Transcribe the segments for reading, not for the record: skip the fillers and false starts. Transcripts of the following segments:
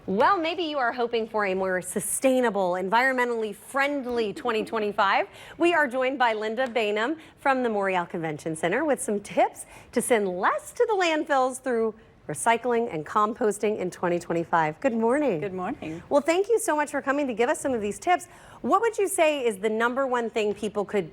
Well, maybe you are hoping for a more sustainable, environmentally friendly 2025. We are joined by Linda Bainham from the Morial Convention Center with some tips to send less to the landfills through recycling and composting in 2025. Good morning. Good morning. Well, thank you so much for coming to give us some of these tips. What would you say is the number one thing people could,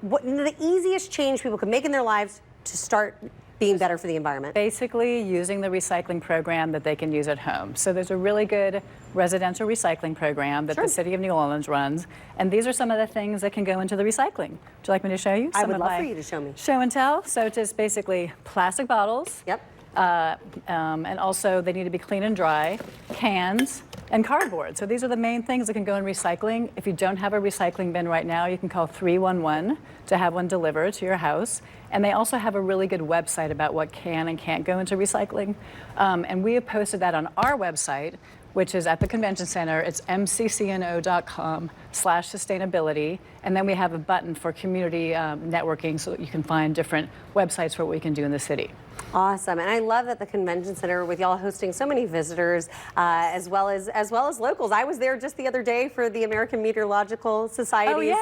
what the easiest change people could make in their lives to start being better for the environment? Basically using the recycling program that they can use at home. So there's a really good residential recycling program that the City of New Orleans runs, and these are some of the things that can go into the recycling. Would you like me to show you? I would love for you to show me. Show and tell. So just basically plastic bottles. Yep. And also they need to be clean and dry, cans, and cardboard. So these are the main things that can go in recycling. If you don't have a recycling bin right now, you can call 311 to have one delivered to your house. And they also have a really good website about what can and can't go into recycling. And we have posted that on our website, which is at the convention center. It's mccno.com/sustainability. And then we have a button for community networking so that you can find different websites for what we can do in the city. Awesome, and I love that the convention center, with y'all hosting so many visitors, as well as locals. I was there just the other day for the American Meteorological Society's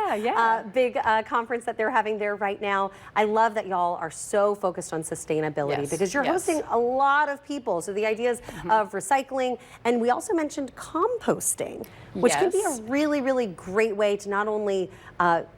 big conference that they're having there right now. I love that y'all are so focused on sustainability because you're hosting a lot of people. So the ideas of recycling, and we also mentioned composting, which can be a really, really great way to not only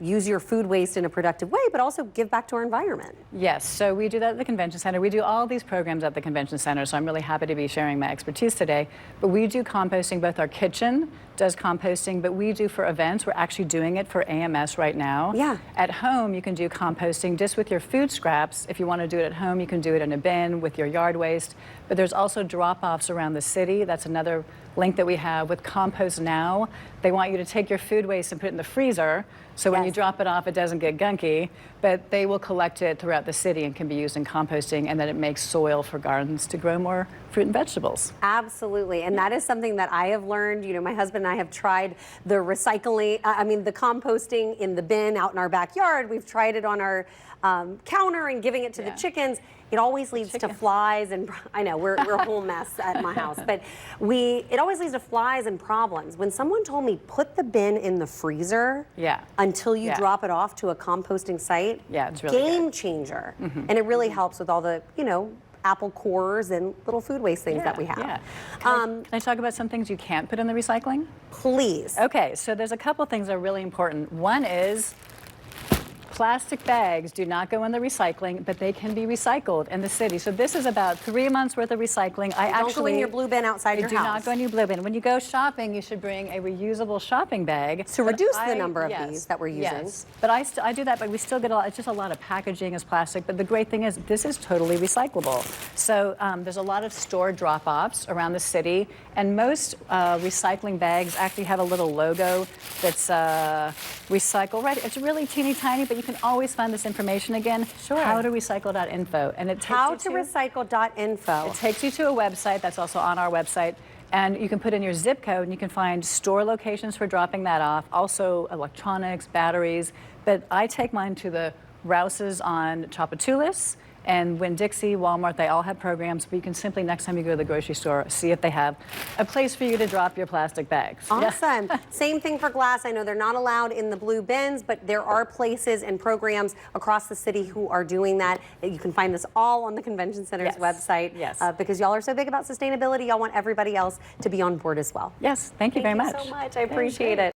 use your food waste in a productive way, but also give back to our environment. Yes, so we do that at the convention center. We do all these programs at the convention center, so I'm really happy to be sharing my expertise today. But we do composting, both our kitchen does composting, but we do for events. We're actually doing it for AMS right now. Yeah. At home, you can do composting just with your food scraps. If you want to do it at home, you can do it in a bin with your yard waste. But there's also drop-offs around the city. That's another link that we have with Compost Now. They want you to take your food waste and put it in the freezer, so when you drop it off, it doesn't get gunky, but they will collect it throughout the city and can be used in composting, and then it makes soil for gardens to grow more fruit and vegetables. Absolutely, and that is something that I have learned. My husband and I have tried the recycling, the composting in the bin out in our backyard. We've tried it on our counter and giving it to the chickens. It always leads to flies, and I know we're a whole mess at my house, but it always leads to flies and problems. When someone told me put the bin in the freezer until you drop it off to a composting site, it's really game changer, and it really helps with all the apple cores and little food waste things that we have. Can I talk about some things you can't put in the recycling? Please. Okay, so there's a couple things that are really important. One is plastic bags do not go in the recycling, but they can be recycled in the city. So this is about 3 months worth of recycling. Don't go in your blue bin outside your house. Do not go in your blue bin. When you go shopping, you should bring a reusable shopping bag. To reduce the number of these that we're using. Yes, but I do that, but we still get it's just a lot of packaging is plastic, but the great thing is this is totally recyclable. So there's a lot of store drop-offs around the city, and most recycling bags actually have a little logo that's recycle, right? It's really teeny tiny, but you can always find this information again. Howtorecycle.info, and it takes howtorecycle.info. It takes you to a website that's also on our website, and you can put in your zip code, and you can find store locations for dropping that off. Also, electronics, batteries. But I take mine to the Rouse's on Tchoupitoulas, and Winn-Dixie, Walmart, they all have programs, but you can simply, next time you go to the grocery store, see if they have a place for you to drop your plastic bags. Awesome. Same thing for glass. I know they're not allowed in the blue bins, but there are places and programs across the city who are doing that. You can find this all on the Convention Center's website. Because y'all are so big about sustainability, y'all want everybody else to be on board as well. Yes, thank you very much. Thank you so much. I appreciate it.